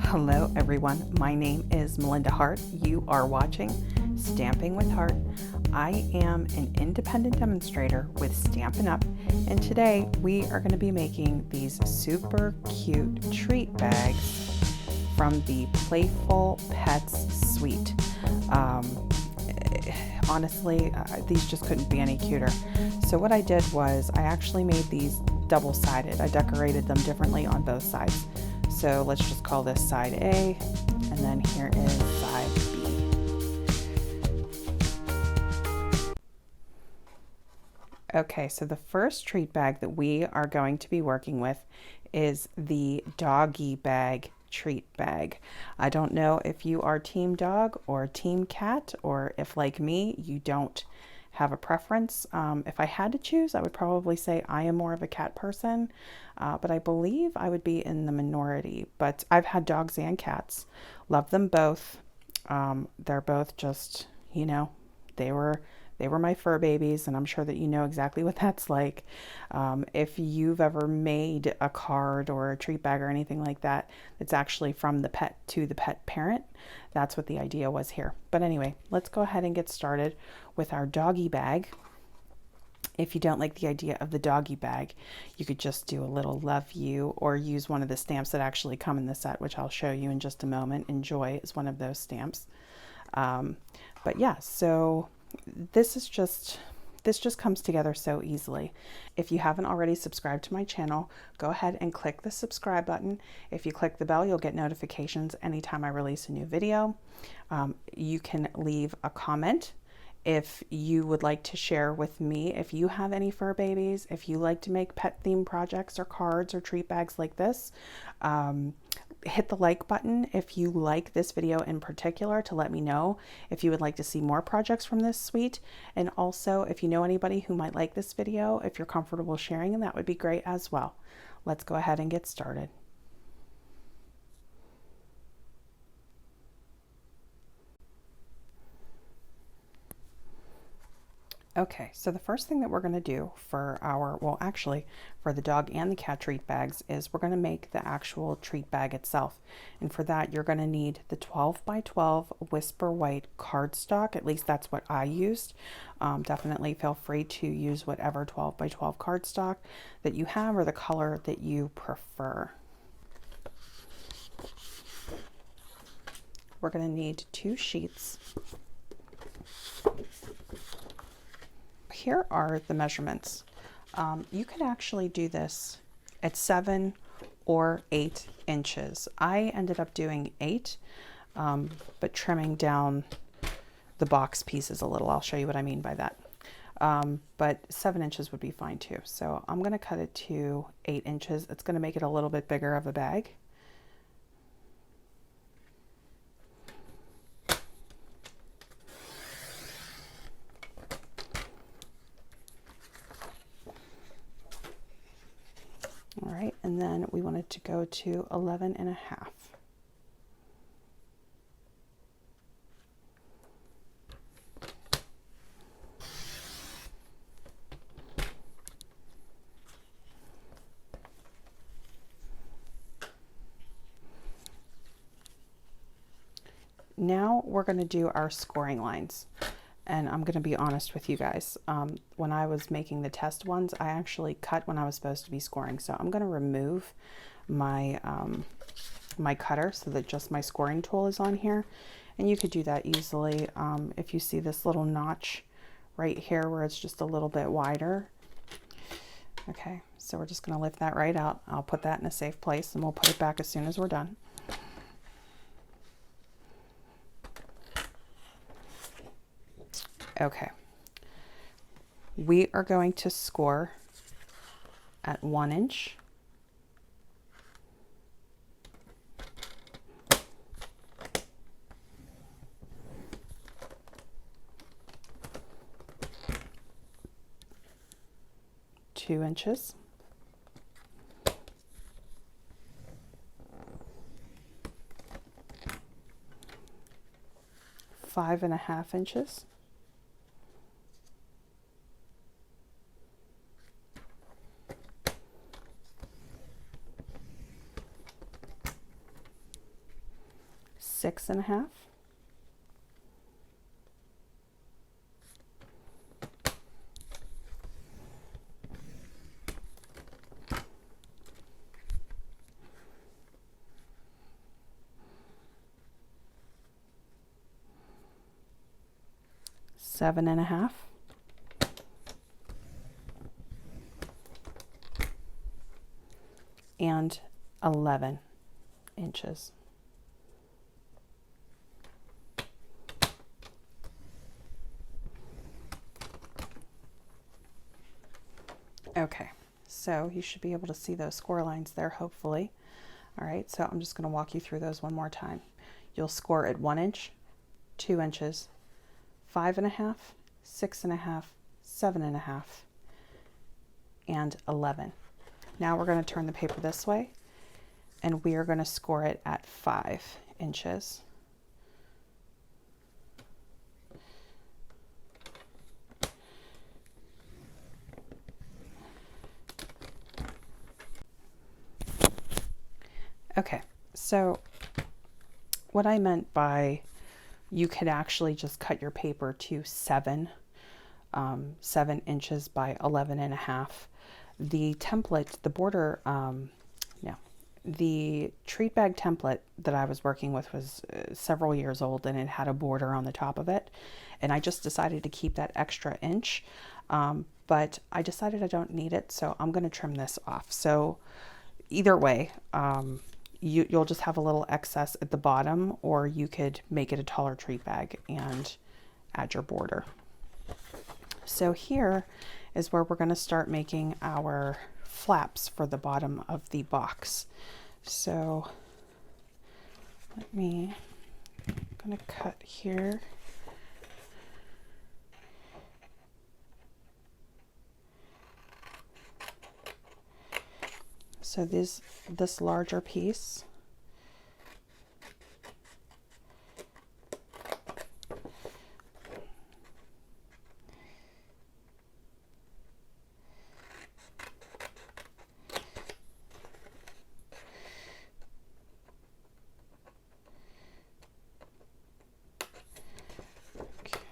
Hello everyone, my name is Melinda Hart. You are watching Stamping with Hart. I am an independent demonstrator with Stampin Up, and today we are going to be making these super cute treat bags from the Playful Pets Suite. Honestly, these just couldn't be any cuter. So what I did was I actually made these double-sided. I decorated them differently on both sides. So let's just call this side A, and then here is side B. Okay, so the first treat bag that we are going to be working with is the doggy bag treat bag. I don't know if you are team dog or team cat, or if like me, you don't have a preference. If I had to choose, I would probably say I am more of a cat person, but I believe I would be in the minority. But I've had dogs and cats, love them both. They're both just, you know, they were my fur babies, and I'm sure that you know exactly what that's like. If you've ever made a card or a treat bag or anything like that, it's actually from the pet to the pet parent. That's what the idea was here. But anyway, let's go ahead and get started with our doggy bag. If you don't like the idea of the doggy bag, you could just do a little love you, or use one of the stamps that actually come in the set, which I'll show you in just a moment. Enjoy is one of those stamps. But yeah, so this just comes together so easily. If you haven't already subscribed to my channel, go ahead and click the subscribe button. If you click the bell, you'll get notifications anytime I release a new video. You can leave a comment if you would like to share with me if you have any fur babies, if you like to make pet themed projects or cards or treat bags like this. Hit the like button if you like this video in particular, to let me know if you would like to see more projects from this suite. And also, if you know anybody who might like this video, if you're comfortable sharing them, that would be great as well. Let's go ahead and get started. Okay, so the first thing that we're going to do for our, well actually for the dog and the cat treat bags, is we're going to make the actual treat bag itself. And for that, you're going to need the 12 by 12 Whisper White cardstock. At least that's what I used. Definitely feel free to use whatever 12 by 12 cardstock that you have, or the color that you prefer. We're going to need 2 sheets. Here are the measurements. You could actually do this at 7 or 8 inches. I ended up doing 8, but trimming down the box pieces a little. I'll show you what I mean by that. But 7 inches would be fine too. So I'm going to cut it to 8 inches. It's going to make it a little bit bigger of a bag. All right, and then we want it to go to 11 and a half. Now we're going to do our scoring lines. And I'm going to be honest with you guys. When I was making the test ones, I actually cut when I was supposed to be scoring. So I'm going to remove my my cutter so that just my scoring tool is on here. And you could do that easily. If you see this little notch right here where it's just a little bit wider. Okay, so we're just going to lift that right out. I'll put that in a safe place, and we'll put it back as soon as we're done. Okay, we are going to score at 1 inch, two inches, 5.5 inches, 6.5. Seven and a half. And 11 inches. Okay, so you should be able to see those score lines there, hopefully. All right, so I'm just going to walk you through those one more time. You'll score at 1 inch, 2 inches, 5.5, 6.5, 7.5, and 11. Now we're going to turn the paper this way, and we are going to score it at 5 inches. Okay, so what I meant by you could actually just cut your paper to 7 inches by 11.5. The template, the border, the treat bag template that I was working with was several years old, and it had a border on the top of it. And I just decided to keep that extra inch, but I decided I don't need it, so I'm going to trim this off. So either way, you'll just have a little excess at the bottom, or you could make it a taller treat bag and add your border. So here is where we're going to start making our flaps for the bottom of the box. So I'm going to cut here. So this larger piece,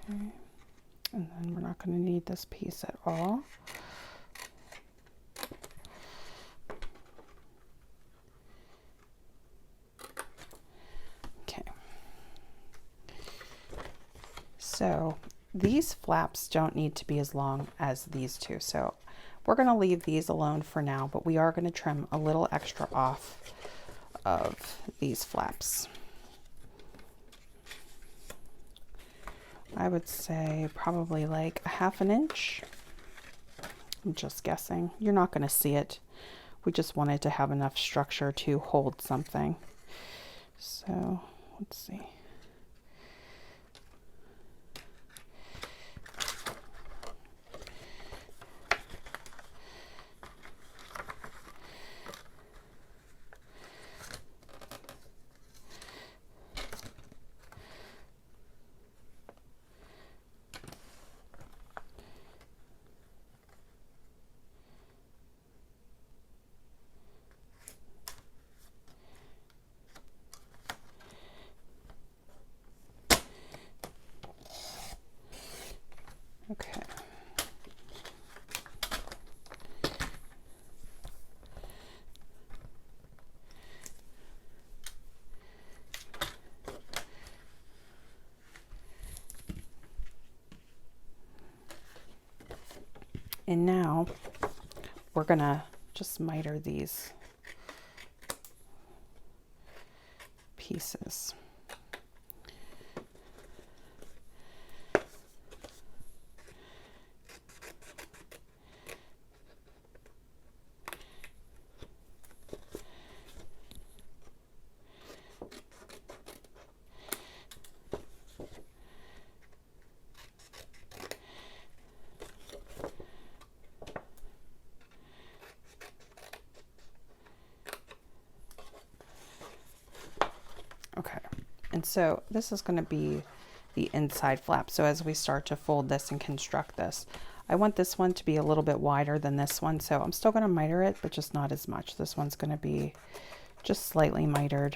and then we're not going to need this piece at all. Okay. So these flaps don't need to be as long as these two. So we're going to leave these alone for now, but we are going to trim a little extra off of these flaps. I would say probably like 1/2 inch. I'm just guessing. You're not going to see it. We just wanted to have enough structure to hold something. So let's see. Okay. And now we're gonna just miter these pieces. Okay, and so this is going to be the inside flap. So as we start to fold this and construct this, I want this one to be a little bit wider than this one. So I'm still going to miter it, but just not as much. This one's going to be just slightly mitered.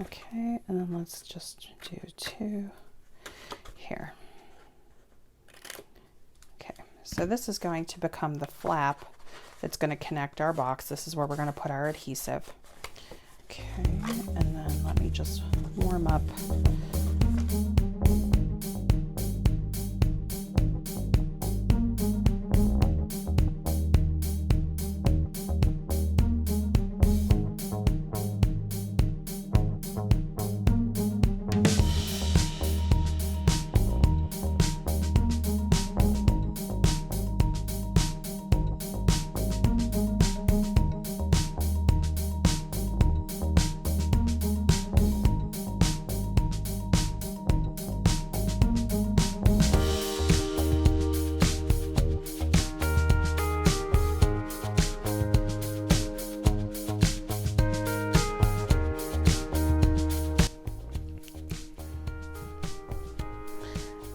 Okay, and then let's just do 2 here. Okay, so this is going to become the flap that's going to connect our box. This is where we're going to put our adhesive. Okay, and then let me just warm up.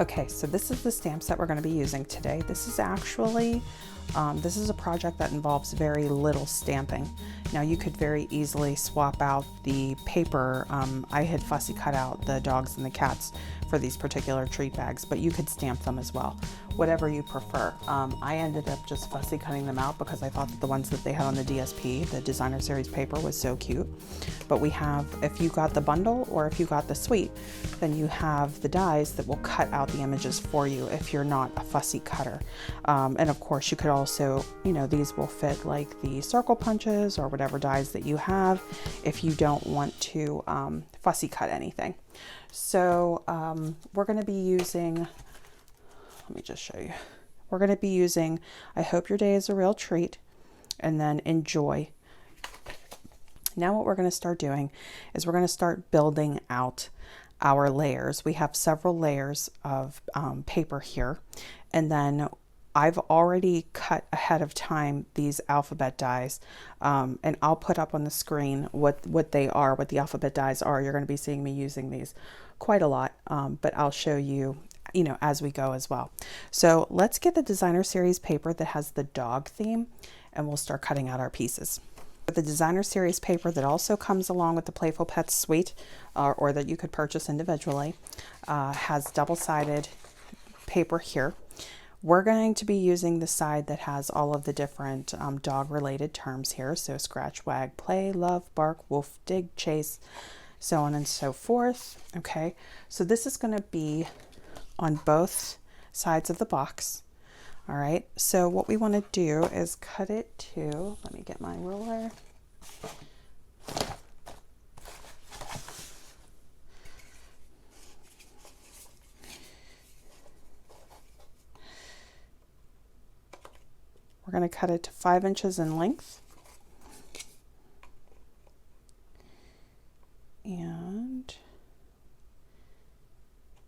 Okay, so this is the stamps that we're going to be using today. This is actually, this is a project that involves very little stamping. Now you could very easily swap out the paper. I had fussy cut out the dogs and the cats for these particular treat bags, but you could stamp them as well, whatever you prefer. I ended up just fussy cutting them out because I thought that the ones that they had on the DSP, the designer series paper, was so cute. But we have, if you got the bundle or if you got the suite, then you have the dies that will cut out the images for you if you're not a fussy cutter. And of course you could also, you know, these will fit like the circle punches or whatever dies that you have if you don't want to fussy cut anything. So we're going to be using, let me just show you. We're going to be using I Hope Your Day is a Real Treat and then Enjoy. Now what we're going to start doing is we're going to start building out our layers. We have several layers of paper here, and then I've already cut ahead of time these alphabet dies, and I'll put up on the screen what they are, what the alphabet dies are. You're going to be seeing me using these quite a lot, but I'll show you, you know, as we go as well. So let's get the designer series paper that has the dog theme, and we'll start cutting out our pieces. The designer series paper that also comes along with the Playful Pets Suite, or that you could purchase individually, has double-sided paper here. We're going to be using the side that has all of the different dog-related terms here. So scratch, wag, play, love, bark, wolf, dig, chase, so on and so forth. Okay, so this is going to be on both sides of the box. All right, so what we want to do is cut it to, let me get my ruler. We're going to cut it to 5 inches in length. And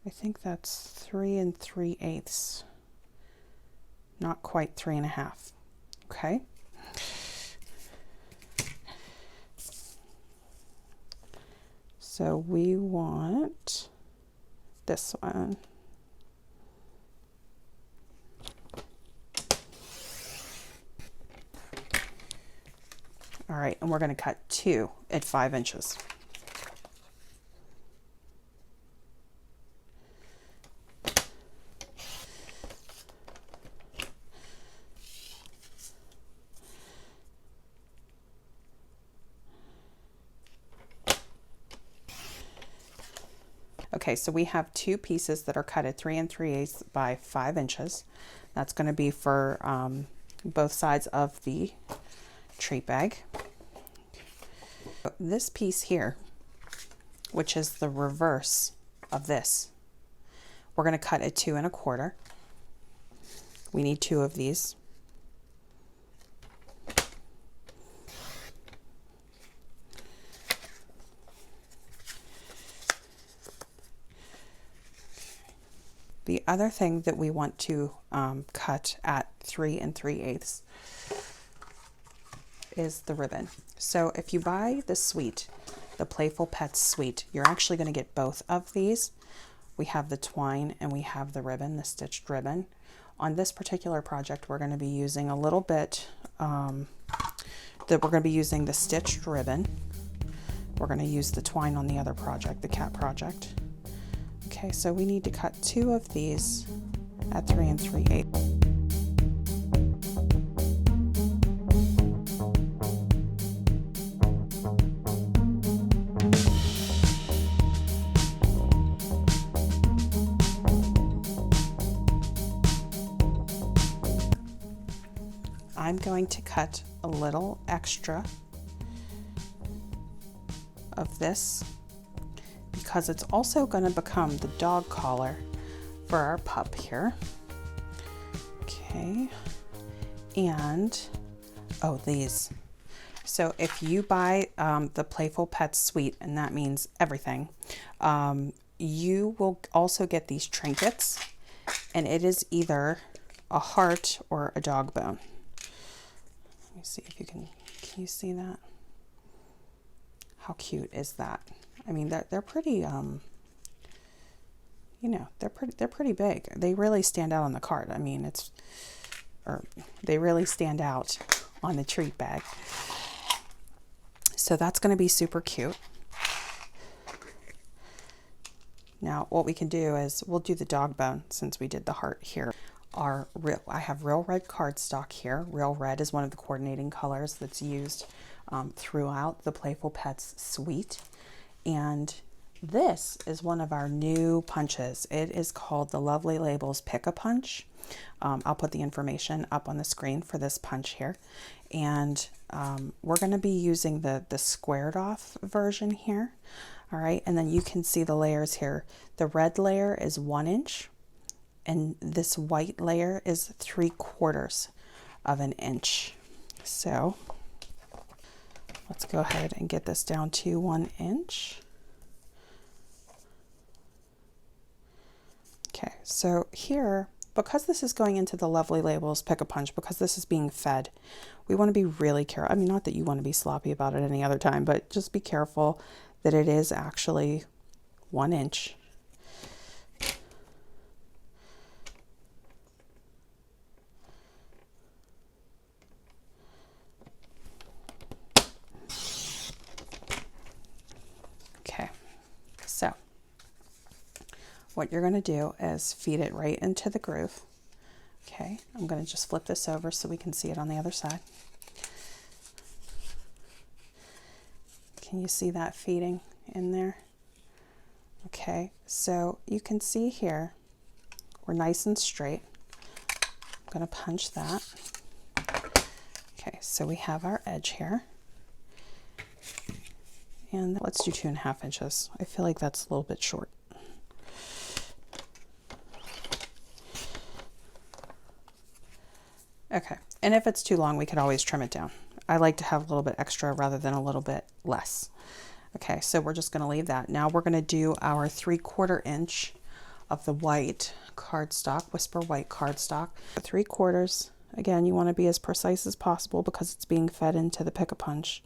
I think that's 3 3/8. Not quite 3 1/2. Okay. So we want this one. All right, and we're going to cut 2 at 5 inches. Okay, so we have 2 pieces that are cut at 3 3/8 by 5 inches. That's going to be for both sides of the treat bag. This piece here, which is the reverse of this, we're going to cut at 2 1/4. We need 2 of these. The other thing that we want to cut at 3 3/8 is the ribbon. So if you buy the suite, the Playful Pets Suite, you're actually going to get both of these. We have the twine and we have the ribbon, the stitched ribbon. On this particular project, we're going to be using a little bit, we're going to be using the stitched ribbon. we're going to use the twine on the other project, the cat project. Okay, so we need to cut 2 of these at 3 3/8. I'm going to cut a little extra of this because it's also going to become the dog collar for our pup here. Okay, and oh, these. So if you buy the Playful Pets Suite, and that means everything, you will also get these trinkets, and it is either a heart or a dog bone. Let me see if you can you see that? How cute is that? I mean, they're pretty, you know, they're pretty big. They really stand out on the card. I mean, they really stand out on the treat bag. So that's going to be super cute. Now, what we can do is we'll do the dog bone since we did the heart here. I have real red cardstock here. Real red is one of the coordinating colors that's used throughout the Playful Pets Suite. And this is one of our new punches. It is called the Lovely Labels Pick-a-Punch. I'll put the information up on the screen for this punch here. And we're going to be using the squared off version here. All right, and then you can see the layers here. The red layer is 1 inch, and this white layer is 3/4 of an inch. So let's go ahead and get this down to 1 inch. Okay, so here, because this is going into the Lovely Labels Pick-a-Punch, because this is being fed, we want to be really careful. I mean, not that you want to be sloppy about it any other time, but just be careful that it is actually 1 inch. Okay, so what you're going to do is feed it right into the groove. Okay, I'm going to just flip this over so we can see it on the other side. Can you see that feeding in there? Okay, so you can see here, we're nice and straight. I'm going to punch that. Okay, so we have our edge here. And let's do 2.5 inches. I feel like that's a little bit short. Okay, and if it's too long, we could always trim it down. I like to have a little bit extra rather than a little bit less. Okay, so we're just going to leave that. Now we're going to do our 3/4 inch of the white cardstock, Whisper White cardstock. 3/4. Again, you want to be as precise as possible because it's being fed into the Pick-a-Punch.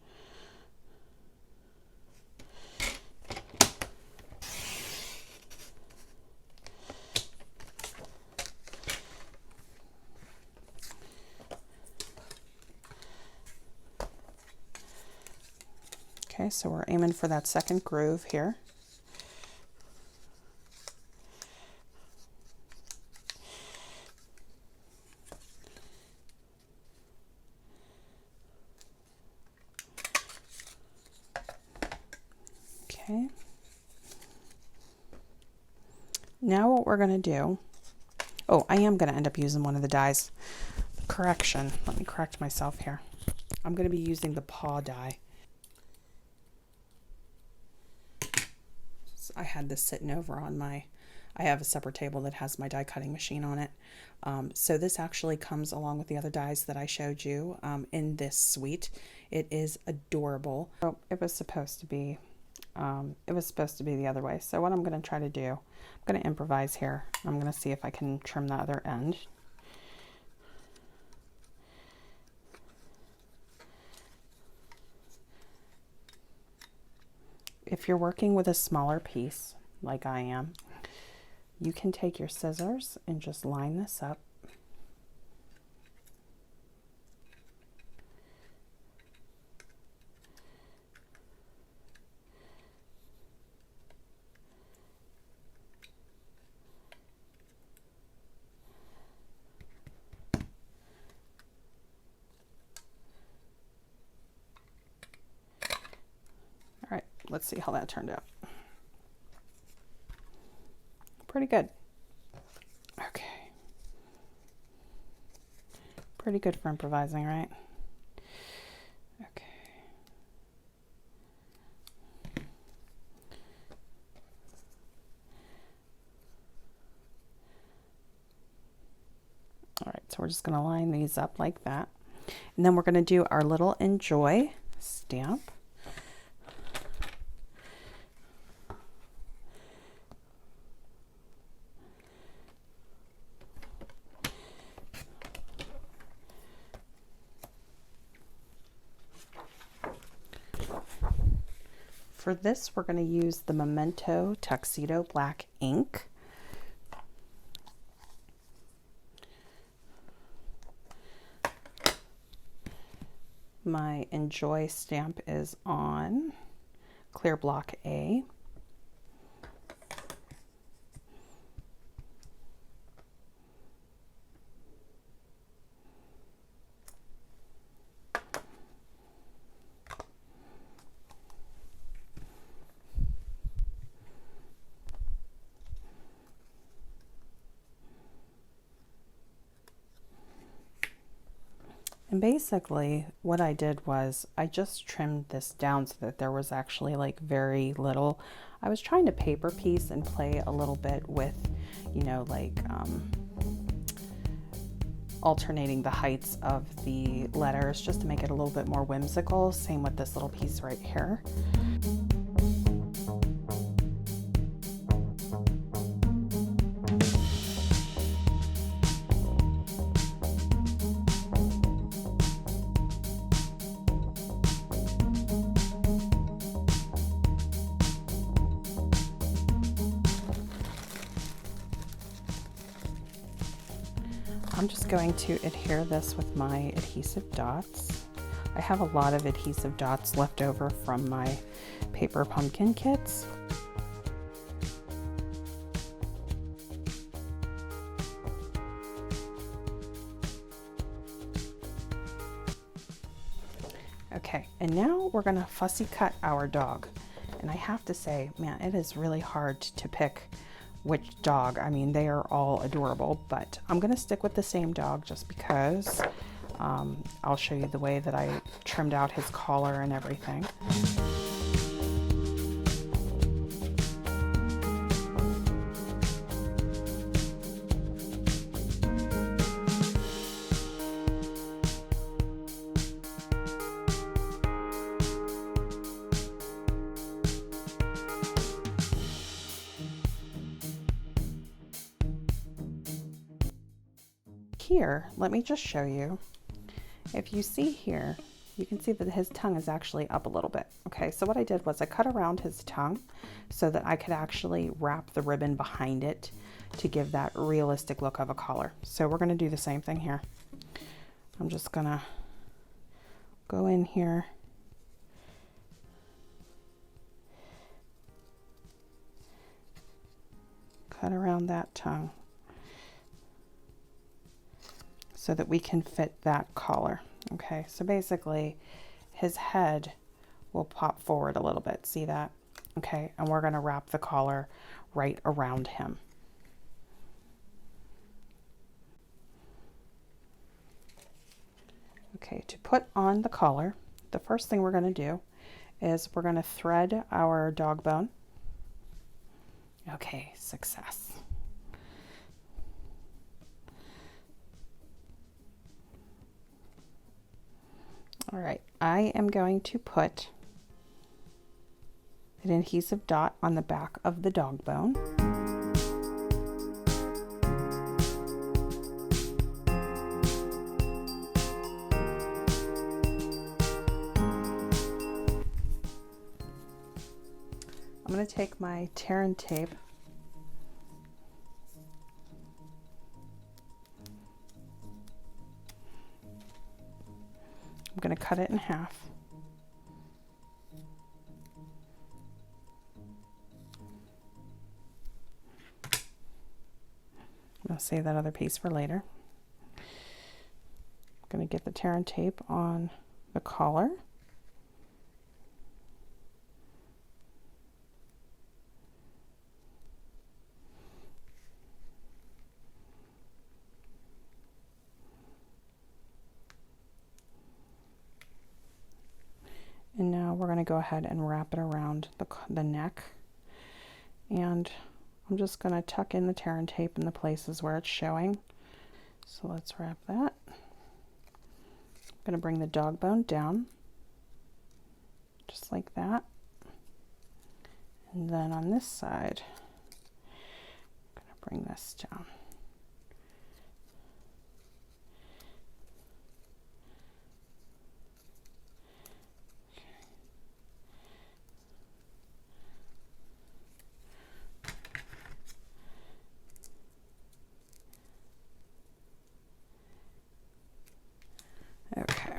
Okay, so we're aiming for that second groove here. Okay. Now what we're going to do, oh, I am going to end up using one of the dies. Correction, let me correct myself here. I'm going to be using the paw die. I had this sitting over on I have a separate table that has my die cutting machine on it. So this actually comes along with the other dies that I showed you in this suite. It is adorable. Oh, it was supposed to be the other way. So what I'm going to try to do, I'm going to improvise here. I'm going to see if I can trim the other end. If you're working with a smaller piece, like I am, you can take your scissors and just line this up. let's see how that turned out. Pretty good. Okay. Pretty good for improvising, right? Okay. All right, so we're just going to line these up like that. And then we're going to do our little enjoy stamp. For this, we're going to use the Memento Tuxedo Black ink. My enjoy stamp is on clear block A. And basically what I did was I just trimmed this down so that there was actually like very little. I was trying to paper piece and play a little bit with, you know, like alternating the heights of the letters just to make it a little bit more whimsical. Same with this little piece right here. I'm just going to adhere this with my adhesive dots. I have a lot of adhesive dots left over from my paper pumpkin kits. Okay, and now we're gonna fussy cut our dog. And I have to say, man, it is really hard to pick which dog. I mean, they are all adorable, but I'm gonna stick with the same dog just because I'll show you the way that I trimmed out his collar and everything. Here, let me just show you. If you see here, you can see that his tongue is actually up a little bit. Okay, so what I did was I cut around his tongue so that I could actually wrap the ribbon behind it to give that realistic look of a collar. So we're gonna do the same thing here. I'm just gonna go in here. Cut around that tongue so that we can fit that collar. Okay, so basically his head will pop forward a little bit. See that? Okay, and we're gonna wrap the collar right around him. Okay, to put on the collar, the first thing we're gonna do is we're gonna thread our dog bone. Okay, success. All right, I am going to put an adhesive dot on the back of the dog bone. I'm going to take my tear and tape . I'm going to cut it in half. I'm going to save that other piece for later. I'm going to get the tear and tape on the collar. we're going to go ahead and wrap it around the neck. And I'm just going to tuck in the tear and tape in the places where it's showing. So let's wrap that. I'm going to bring the dog bone down, just like that. And then on this side, I'm going to bring this down. Okay.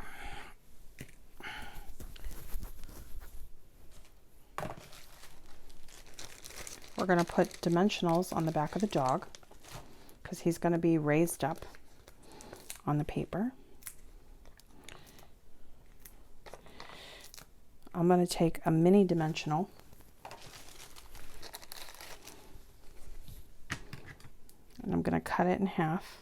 We're going to put dimensionals on the back of the dog because he's going to be raised up on the paper. I'm going to take a mini dimensional and I'm going to cut it in half.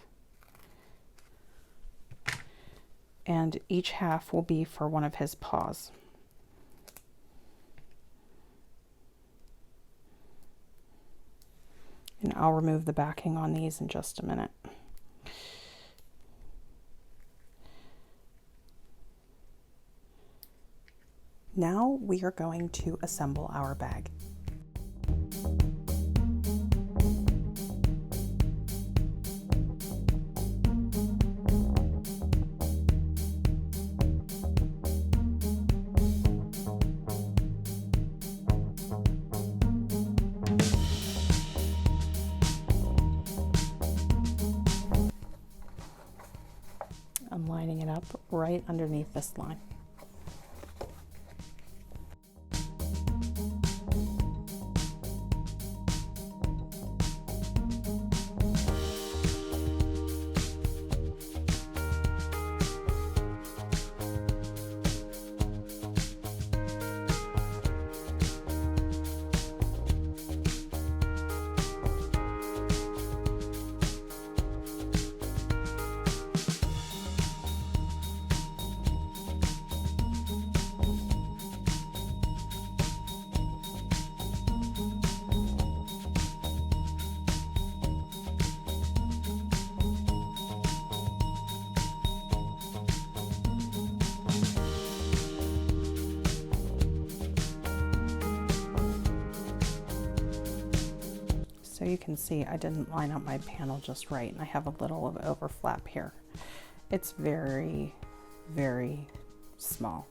And each half will be for one of his paws. And I'll remove the backing on these in just a minute. Now we are going to assemble our bag. I'm lining it up right underneath this line. So you can see I didn't line up my panel just right, and I have a little of overflap here. It's very, very small.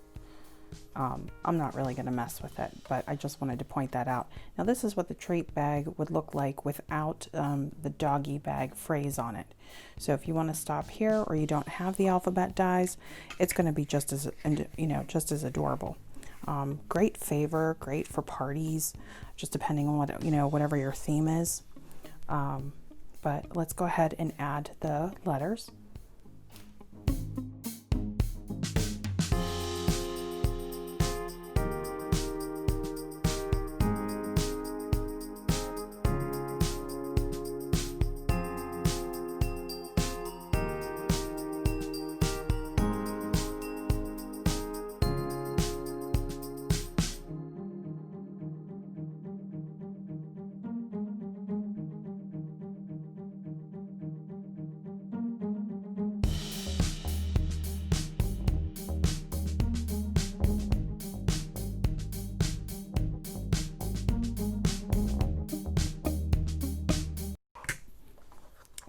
I'm not really going to mess with it, but I just wanted to point that out. Now this is what the treat bag would look like without the doggy bag phrase on it. So if you want to stop here or you don't have the alphabet dies, it's going to be just as, just as adorable. Great favor, great for parties, just depending on what, whatever your theme is. But let's go ahead and add the letters.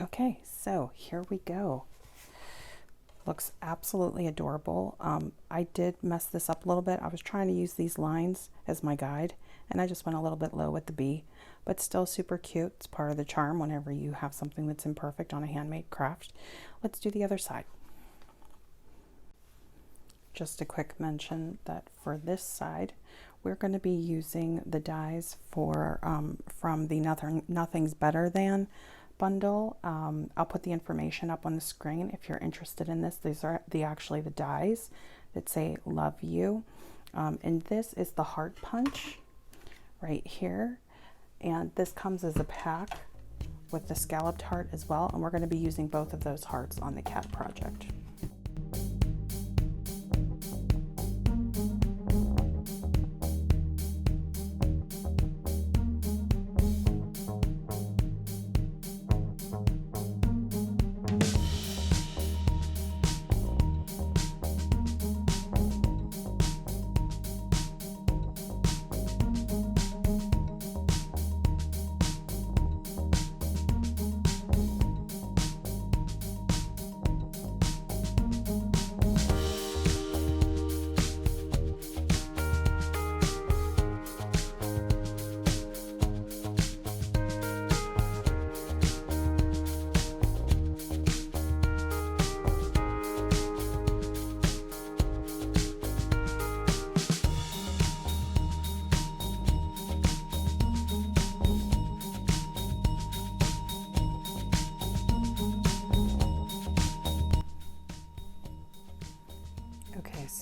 Okay, so here we go. Looks absolutely adorable. I did mess this up a little bit. I was trying to use these lines as my guide, and I just went a little bit low with the B, but still super cute. It's part of the charm whenever you have something that's imperfect on a handmade craft. Let's do the other side. Just a quick mention that for this side, we're going to be using the dies for from the Nothing's Better Than bundle. I'll put the information up on the screen if you're interested in this. These are actually the dies that say love you. And this is the heart punch right here. And this comes as a pack with the scalloped heart as well. And we're going to be using both of those hearts on the cat project.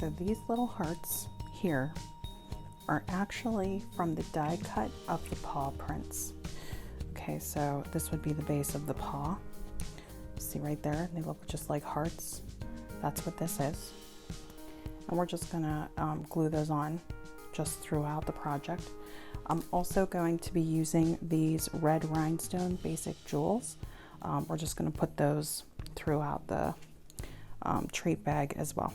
so these little hearts here are actually from the die cut of the paw prints. Okay, so this would be the base of the paw. See right there, they look just like hearts. That's what this is. And we're just gonna glue those on just throughout the project. I'm also going to be using these red rhinestone basic jewels. We're just gonna put those throughout the treat bag as well.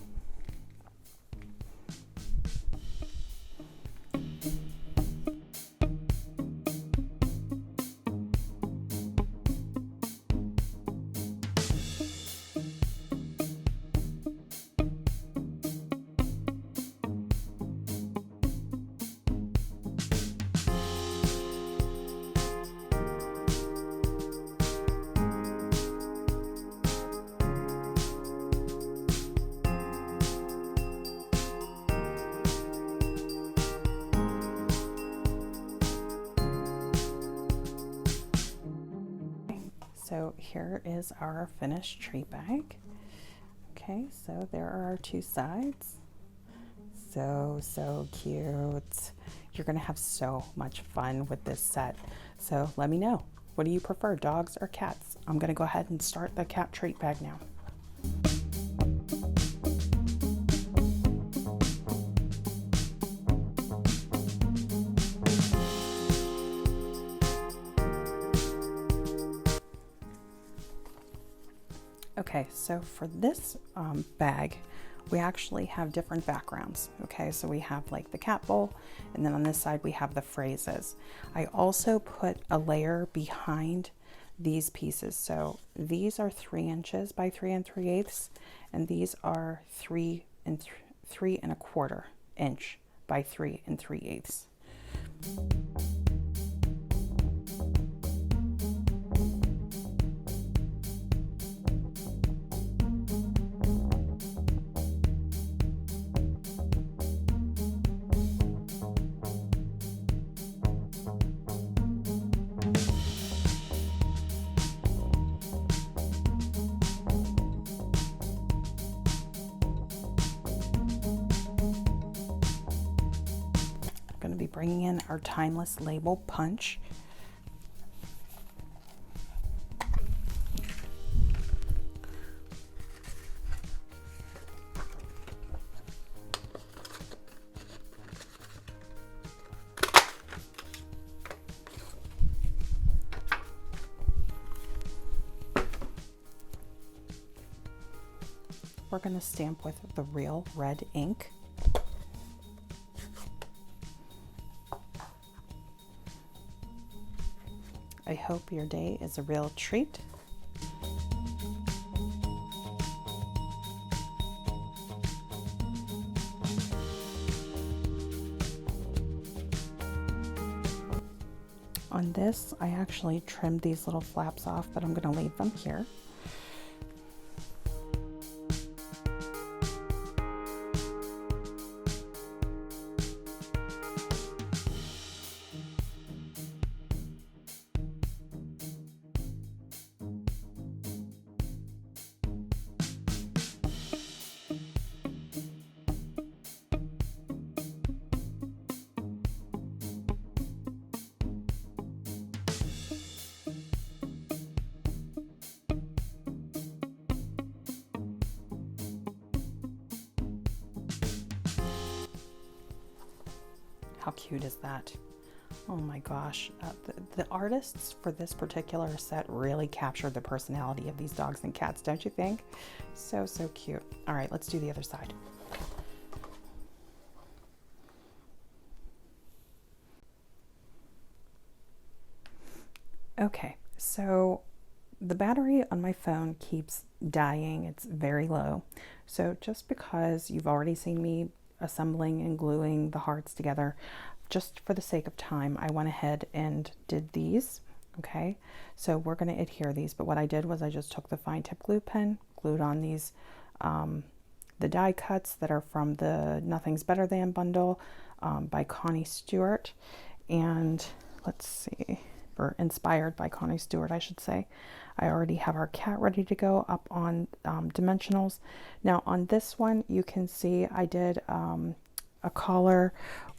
So here is our finished treat bag. Okay, so there are our two sides. So cute. You're gonna have so much fun with this set. So let me know, what do you prefer, dogs or cats? I'm gonna go ahead and start the cat treat bag now. Okay, so for this bag, we actually have different backgrounds. Okay, so we have like the cat bowl, and then on this side we have the phrases. I also put a layer behind these pieces. So these are 3 inches by 3 3/8, and these are 3 3¼ inch by 3 3/8. Going to be bringing in our timeless label punch. We're going to stamp with the real red ink. I hope your day is a real treat. On this, I actually trimmed these little flaps off, but I'm going to leave them here. How cute is that? Oh my gosh. The artists for this particular set really captured the personality of these dogs and cats, don't you think? So cute. All right, let's do the other side. Okay, so the battery on my phone keeps dying. It's very low. So just because you've already seen me assembling and gluing the hearts together, just for the sake of time, I went ahead and did these. Okay, so we're going to adhere these, but what I did was I just took the fine tip glue pen, glued on these the die cuts that are from the Nothing's Better Than bundle by Connie Stewart, and let's see, or inspired by Connie Stewart, I should say. I already have our cat ready to go up on dimensionals. Now on this one, you can see I did a collar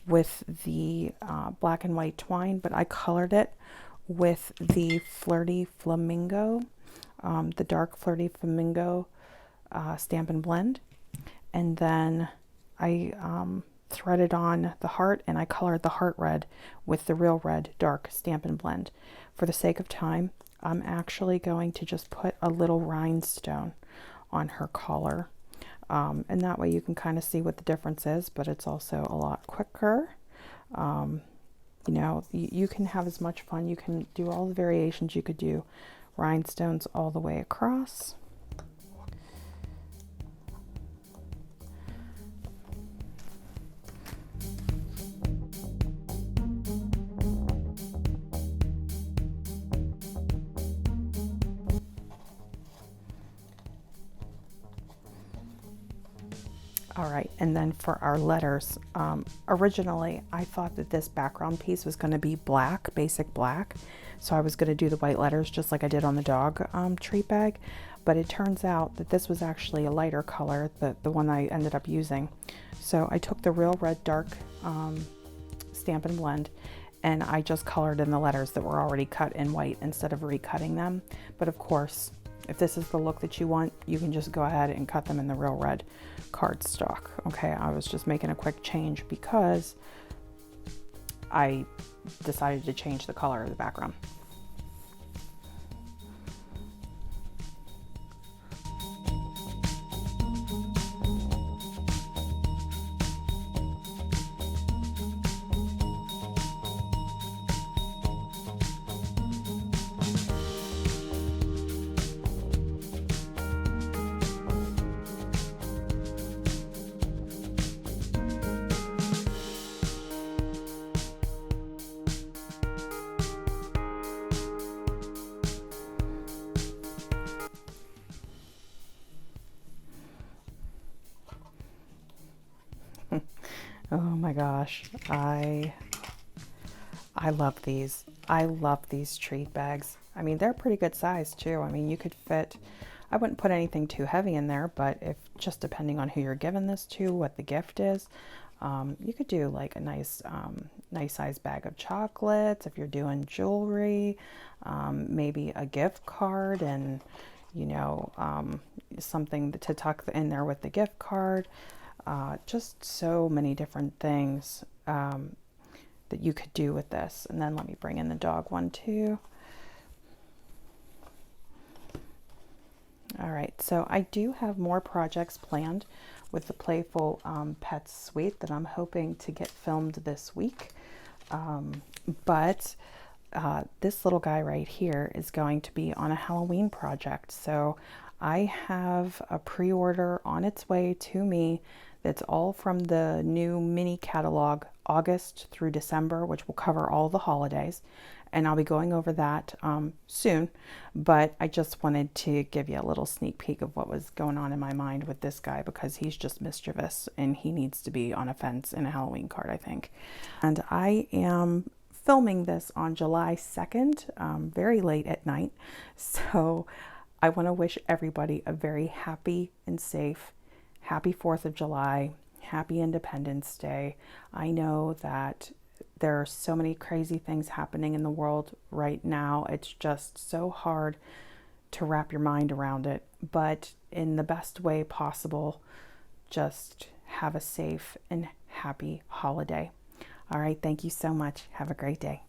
with the black and white twine, but I colored it with the Flirty Flamingo, the dark Flirty Flamingo Stampin' Blend. And then I threaded on the heart, and I colored the heart red with the real red dark Stampin' Blend. For the sake of time, I'm actually going to just put a little rhinestone on her collar. And that way you can kind of see what the difference is, but it's also a lot quicker. You know, you can have as much fun. You can do all the variations you could do. Rhinestones all the way across. All right, and then for our letters, originally I thought that this background piece was going to be black, basic black. So I was going to do the white letters just like I did on the dog treat bag. But it turns out that this was actually a lighter color, the one I ended up using. So I took the real red dark Stampin' Blend, and I just colored in the letters that were already cut in white instead of recutting them. But of course, if this is the look that you want, you can just go ahead and cut them in the real red cardstock. Okay, I was just making a quick change because I decided to change the color of the background. Oh my gosh, I love these. I love these treat bags. I mean, they're pretty good size too. I mean, you could fit, I wouldn't put anything too heavy in there, but if just depending on who you're giving this to, what the gift is, you could do like a nice size bag of chocolates if you're doing jewelry, maybe a gift card, and you know, something to tuck in there with the gift card. Just so many different things that you could do with this. And then let me bring in the dog one too. All right, so I do have more projects planned with the Playful Pets Suite that I'm hoping to get filmed this week. But this little guy right here is going to be on a Halloween project. So I have a pre-order on its way to me. That's all from the new mini catalog, August through December, which will cover all the holidays. And I'll be going over that soon. But I just wanted to give you a little sneak peek of what was going on in my mind with this guy, because he's just mischievous and he needs to be on a fence in a Halloween card, I think. And I am filming this on July 2nd, very late at night. So I want to wish everybody a very happy and safe Happy 4th of July, happy Independence Day. I know that there are so many crazy things happening in the world right now. It's just so hard to wrap your mind around it, but in the best way possible, just have a safe and happy holiday. All right, thank you so much. Have a great day.